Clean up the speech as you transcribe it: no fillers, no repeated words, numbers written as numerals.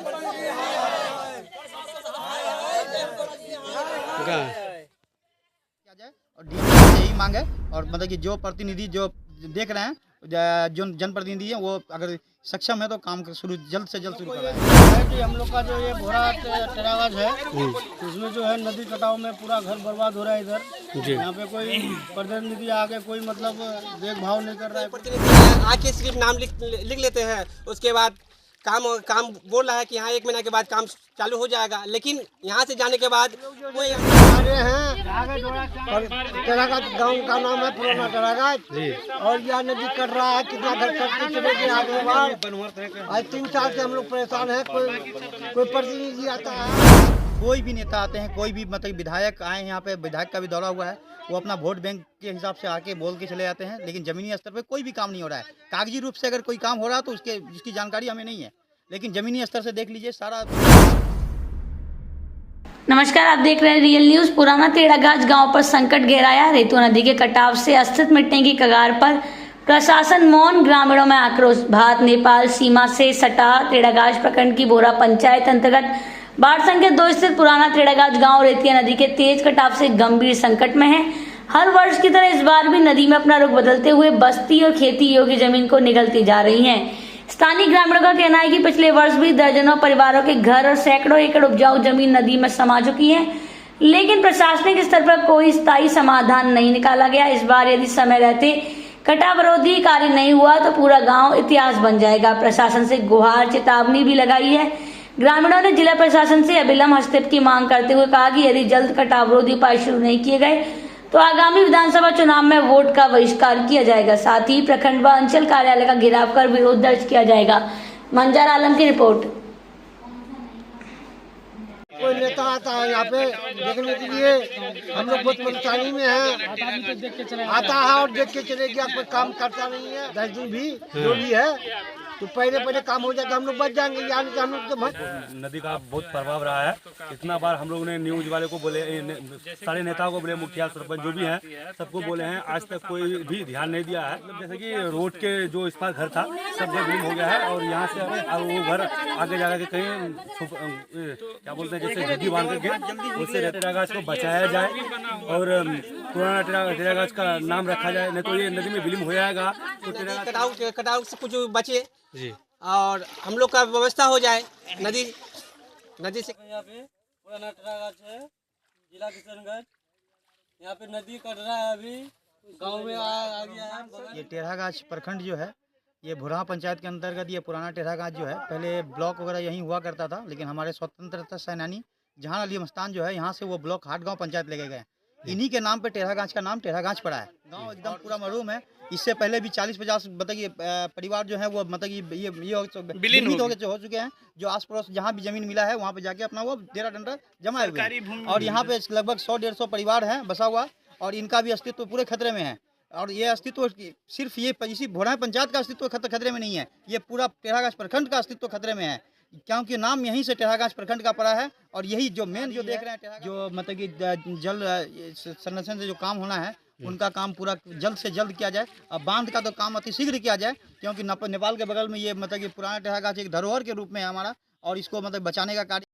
और डीएम से यही मांग है। और मतलब कि जो प्रतिनिधि जो देख रहे हैं, जो जनप्रतिनिधि हैं, वो अगर सक्षम है तो काम शुरू जल्द से जल्द शुरू कराएं। कि हम लोग का जो ये भोरा टेरागाज है, इसमें जो है नदी कटाव में पूरा घर बर्बाद हो रहा है इधर। यहाँ पे कोई प्रतिनिधि आके कोई मतलब देखभाल नहीं कर रहा है। प्रतिनिधि आके सिर्फ नाम लिख लेते हैं, उसके बाद काम बोल रहा है कि यहाँ 1 महीना के बाद काम चालू हो जाएगा, लेकिन यहाँ से जाने के बाद कोई टेरागाज गाँव का नाम है पुराना टेरागाज, और यह नदी कट रहा है। कितना घर कट के चले गए आगे बार। आज 3 साल से हम लोग परेशान है। कोई प्रतिनिधि आता है, कोई भी नेता आते हैं, कोई भी मतलब विधायक आए हैं यहाँ पे, विधायक का भी दौरा हुआ है, वो अपना वोट बैंक के हिसाब से आके बोल के चले जाते हैं, लेकिन जमीनी स्तर पे कोई भी काम नहीं हो रहा है। कागजी रूप से अगर कोई काम हो रहा है तो उसकी जानकारी हमें नहीं है, लेकिन जमीनी स्तर से देख लीजिए सारा। नमस्कार, आप देख रहे हैं रियल न्यूज। पुराना टेढ़ागाछ गांव पर संकट गहराया। रेतु नदी के कटाव से अस्तित्व मिटने की कगार पर प्रशासन मौन, ग्रामीणों में आक्रोश। भारत नेपाल सीमा से सटा टेढ़ागाछ प्रखंड की बोरा पंचायत अंतर्गत बाढ़ संकेत 2 स्थित पुराना टेढ़ागाछ गांव रेतिया नदी के तेज कटाव से गंभीर संकट में है। हर वर्ष की तरह इस बार भी नदी में अपना रुख बदलते हुए बस्ती और खेती योग्य जमीन को निगलती जा रही है। स्थानीय ग्रामीणों का कहना है कि पिछले वर्ष भी दर्जनों परिवारों के घर और सैकड़ों एकड़ उपजाऊ जमीन नदी में समा चुकी है, लेकिन प्रशासनिक स्तर पर कोई स्थायी समाधान नहीं निकाला गया। इस बार यदि समय रहते कटाव विरोधी कार्य नहीं हुआ तो पूरा गांव इतिहास बन जाएगा। प्रशासन से गुहार चेतावनी भी लगाई है। ग्रामीणों ने जिला प्रशासन से अविलंब हस्तक्षेप की मांग करते हुए कहा कि यदि जल्द कटाव विरोधी उपाय शुरू नहीं किए गए तो आगामी विधानसभा चुनाव में वोट का बहिष्कार किया जाएगा। साथ ही प्रखंड व अंचल कार्यालय का घेराव कर विरोध दर्ज किया जाएगा। मंजर आलम की रिपोर्ट। कोई नेता आता है यहाँ पे देखने के लिए, हम लोग बहुत परेशानी में हैं। आता है और देख के चले गया, कोई काम करता नहीं है। 10 दिन भी जो भी है तो पहले काम हो जाएगा, हम लोग बच जाएंगे। यानी कि हम लोग तो नदी का बहुत प्रभाव रहा है। इतना बार हम लोग ने न्यूज वाले को बोले, सारे नेताओं को बोले, मुखिया सरपंच जो भी हैं सबको बोले हैं, आज तक कोई भी ध्यान नहीं दिया है। जैसे कि रोड के जो इस पार घर था सब विलीन हो गया है, और यहाँ से वो घर आगे जाकर के कहीं क्या बोलते हैं जैसे झुग्गी बांध करके उससे टेढ़ागाछ को बचाया जाए और पुराना टेढ़ागाछ का नाम रखा जाए, नहीं तो ये नदी में विलीन हो जाएगा। तो कटाव से कुछ बचे जी, और हम लोग का व्यवस्था हो जाए। नदी से यहाँ पे पुराना टेढ़ागाछ है, जिला किशनगंज। यहाँ पे नदी कट रहा है, अभी गांव में आ गया है। ये टेढ़ागाछ प्रखंड जो है, ये भुरहा पंचायत के अंतर्गत ये पुराना टेढ़ागाछ जो है, पहले ब्लॉक वगैरह यहीं हुआ करता था, लेकिन हमारे स्वतंत्रता सेनानी जहां अली मस्तान जो है, यहाँ से वो ब्लॉक हाटगांव पंचायत लेके गए। इन्हीं के नाम पे टेढ़ागाछ का नाम टेढ़ागाछ पड़ा है। गांव एकदम पूरा मरूम है। इससे पहले भी 40-50 बताइए परिवार जो है वो मतलब ये विलीन हो चुके हैं। जो आस पड़ोस जहाँ भी जमीन मिला है वहाँ पे जाके अपना वो डेरा डंडा जमाए हुए हैं, और यहाँ पे लगभग 100-150 परिवार है बसा हुआ, और इनका भी अस्तित्व पूरे खतरे में है। और ये अस्तित्व सिर्फ ये इसी भोरा पंचायत का अस्तित्व खतरे में नहीं है, ये पूरा टेढ़ागाछ प्रखंड का अस्तित्व खतरे में है, क्योंकि नाम यहीं से टेढ़ागाछ प्रखंड का पड़ा है। और यही जो मेन जो देख रहे हैं जो मतलब कि जल संरक्षण से जो काम होना है, उनका काम पूरा जल्द से जल्द किया जाए। अब बांध का तो काम अतिशीघ्र किया जाए, क्योंकि नेपाल के बगल में ये मतलब कि पुराना टेढ़ागाछ एक धरोहर के रूप में है हमारा, और इसको मतलब बचाने का कार्य